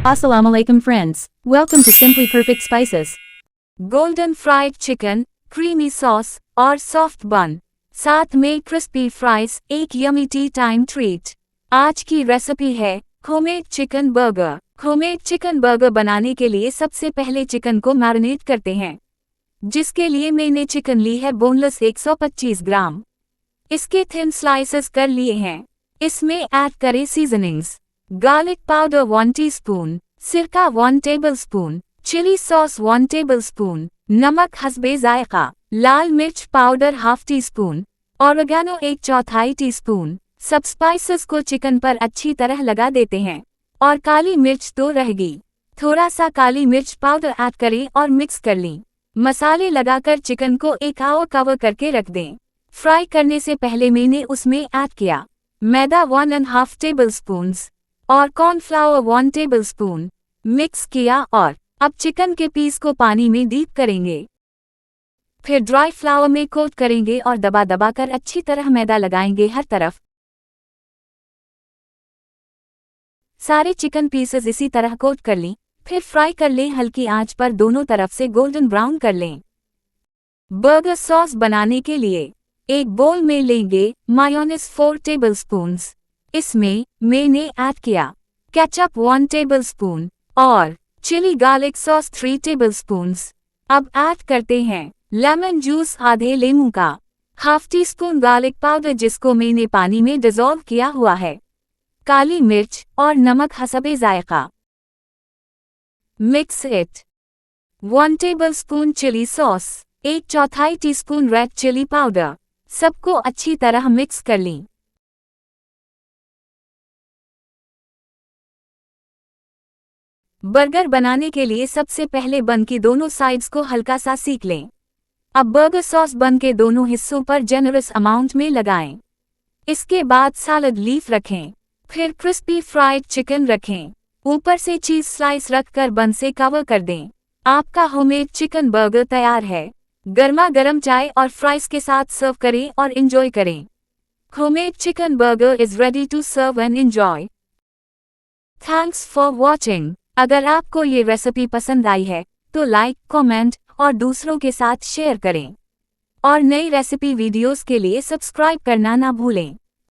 Assalamu alaikum friends. Welcome to Simply Perfect Spices. Golden fried chicken, creamy sauce और soft बन, साथ में crispy fries, एक yummy T time treat. आज की रेसिपी है homemade chicken burger. Homemade chicken burger बनाने के लिए सबसे पहले चिकन को मैरिनेट करते हैं, जिसके लिए मैंने चिकन ली है बोनलेस 125 ग्राम। इसके थिन स्लाइसेस कर लिए हैं। इसमें ऐड करें सीजनिंग्स, गार्लिक पाउडर 1 टीस्पून, सिरका 1 टेबलस्पून, चिली सॉस 1 टेबलस्पून, नमक हस्बे जायका, लाल मिर्च पाउडर ½ टीस्पून, ऑरिगेनो 1/4 टीस्पून। सब स्पाइसेस को चिकन पर अच्छी तरह लगा देते हैं और काली मिर्च तो रहेगी। थोड़ा सा काली मिर्च पाउडर ऐड करें और मिक्स कर लें। मसाले लगाकर चिकन को 1 आवर कवर करके रख दें। फ्राई करने से पहले मैंने उसमें ऐड किया मैदा 1½ टेबलस्पून्स और कॉर्नफ्लावर 1 टेबलस्पून। मिक्स किया और अब चिकन के पीस को पानी में डीप करेंगे। फिर ड्राई फ्लावर में कोट करेंगे और दबा दबा कर अच्छी तरह मैदा लगाएंगे हर तरफ। सारे चिकन पीसेस इसी तरह कोट कर लें। फिर फ्राई कर लें, हल्की आंच पर दोनों तरफ से गोल्डन ब्राउन कर लें। बर्गर सॉस बनाने के लिए एक बोल में लेंगे मायोनेज़ 4 टेबलस्पून्स। इसमें मैंने ऐड किया केचप 1 टेबलस्पून और चिली गार्लिक सॉस 3 टेबलस्पून्स। अब ऐड करते हैं लेमन जूस आधे लीमू का, ½ टीस्पून गार्लिक पाउडर जिसको मैंने पानी में डिसॉल्व किया हुआ है, काली मिर्च और नमक हस्बे जायका। Mix it. 1 tablespoon chili sauce, 1/4 teaspoon red chili powder. सबको अच्छी तरह मिक्स कर लें। बर्गर बनाने के लिए सबसे पहले बन की दोनों साइड्स को हल्का सा सेक लें। अब बर्गर सॉस बन के दोनों हिस्सों पर जेनरस अमाउंट में लगाएं। इसके बाद सैलड लीफ रखें। फिर क्रिस्पी फ्राइड चिकन रखें। ऊपर से चीज स्लाइस रखकर बन से कवर कर दें। आपका होममेड चिकन बर्गर तैयार है। गर्मा गर्म चाय और फ्राइज के साथ सर्व करें और एंजॉय करें। Homemade chicken burger is ready to serve and enjoy. Thanks for watching. अगर आपको ये रेसिपी पसंद आई है तो लाइक, कमेंट और दूसरों के साथ शेयर करें और नई रेसिपी वीडियोस के लिए सब्सक्राइब करना ना भूलें।